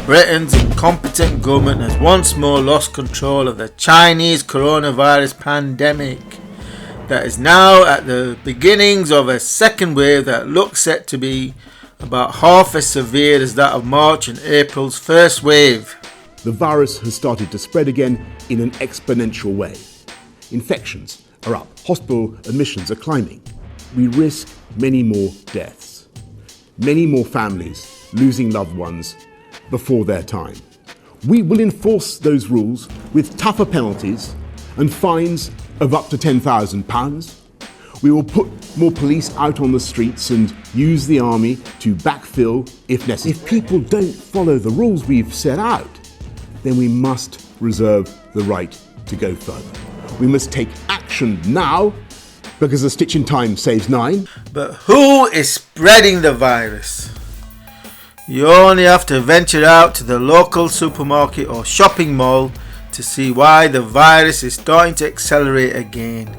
Britain's incompetent government has once more lost control of the Chinese coronavirus pandemic that is now at the beginnings of a second wave that looks set to be about half as severe as that of March and April's first wave. The virus has started to spread again in an exponential way. Infections are up, hospital admissions are climbing. We risk many more deaths, many more families losing loved ones before their time. We will enforce those rules with tougher penalties and fines of up to £10,000. We will put more police out on the streets and use the army to backfill if necessary. If people don't follow the rules we've set out, then we must reserve the right to go further. We must take action now because a stitch in time saves 9. But who is spreading the virus? You only have to venture out to the local supermarket or shopping mall to see why the virus is starting to accelerate again.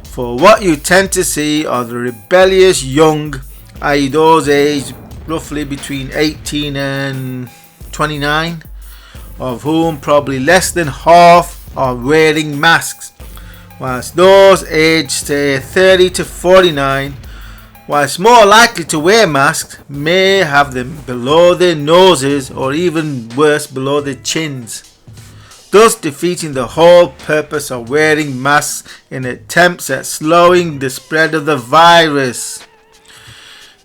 For what you tend to see are the rebellious young, i.e. those aged roughly between 18 and 29, of whom probably less than half are wearing masks, whilst those aged say 30 to 49, whilst more likely to wear masks, may have them below their noses or even worse below their chins, thus defeating the whole purpose of wearing masks in attempts at slowing the spread of the virus.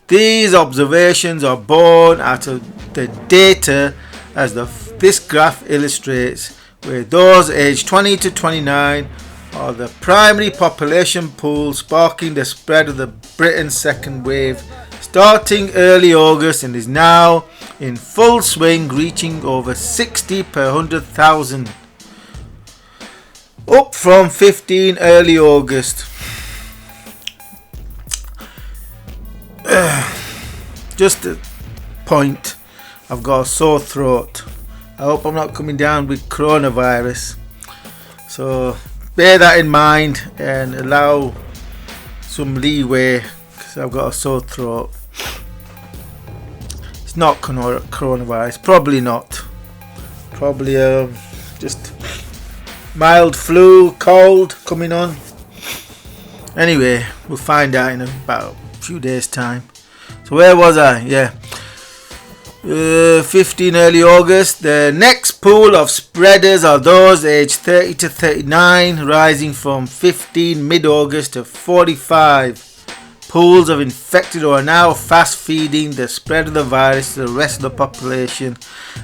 These observations are born out of the data as this graph illustrates, where those aged 20 to 29 are the primary population pool sparking the spread of the Britain's second wave, starting early August and is now in full swing, reaching over 60 per 100,000, up from 15 early August. Just a point, I've got a sore throat. I hope I'm not coming down with coronavirus, so bear that in mind and allow some leeway because I've got a sore throat. It's not coronavirus, probably not. Probably just mild flu, cold coming on. Anyway, we'll find out in about a few days' time. So where was I? 15 early August. The next pool of spreaders are those aged 30 to 39, rising from 15 mid-August to 45. Pools of infected who are now fast feeding the spread of the virus to the rest of the population,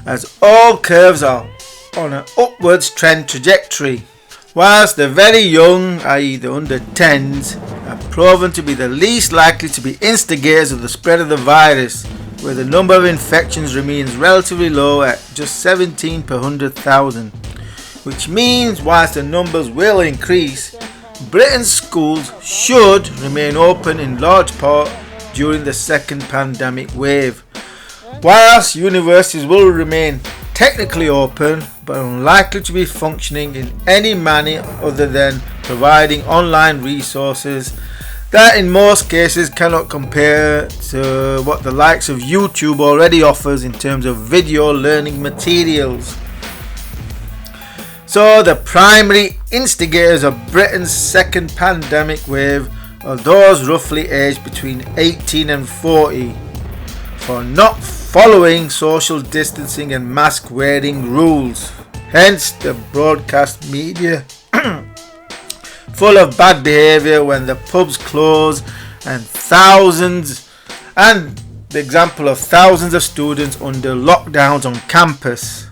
as all curves are on an upwards trend trajectory. Whilst the very young, i.e. the under 10s, are proven to be the least likely to be instigators of the spread of the virus, where the number of infections remains relatively low at just 17 per 100,000, which means whilst the numbers will increase, Britain's schools should remain open in large part during the second pandemic wave, whilst universities will remain technically open but unlikely to be functioning in any manner other than providing online resources that in most cases cannot compare to what the likes of YouTube already offers in terms of video learning materials. So the primary instigators of Britain's second pandemic wave are those roughly aged between 18 and 40 for not following social distancing and mask wearing rules. Hence the broadcast media full of bad behaviour when the pubs close and the example of thousands of students under lockdowns on campus,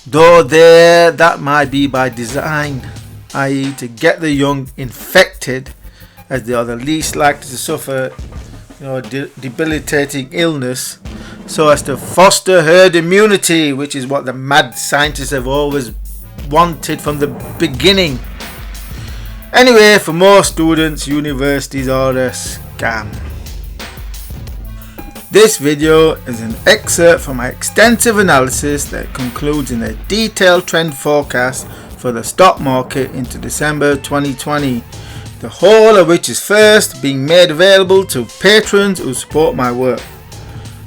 though that might be by design, i.e. to get the young infected, as they are the least likely to suffer debilitating illness, so as to foster herd immunity, which is what the mad scientists have always wanted from the beginning. Anyway, for most students, universities are a scam. This video is an excerpt from my extensive analysis that concludes in a detailed trend forecast for the stock market into December 2020, the whole of which is first being made available to patrons who support my work.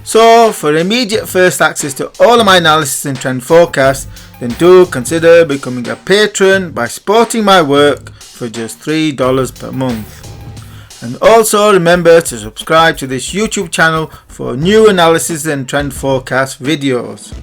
So for immediate first access to all of my analysis and trend forecasts, then do consider becoming a patron by supporting my work for just $3 per month. And also remember to subscribe to this YouTube channel for new analysis and trend forecast videos.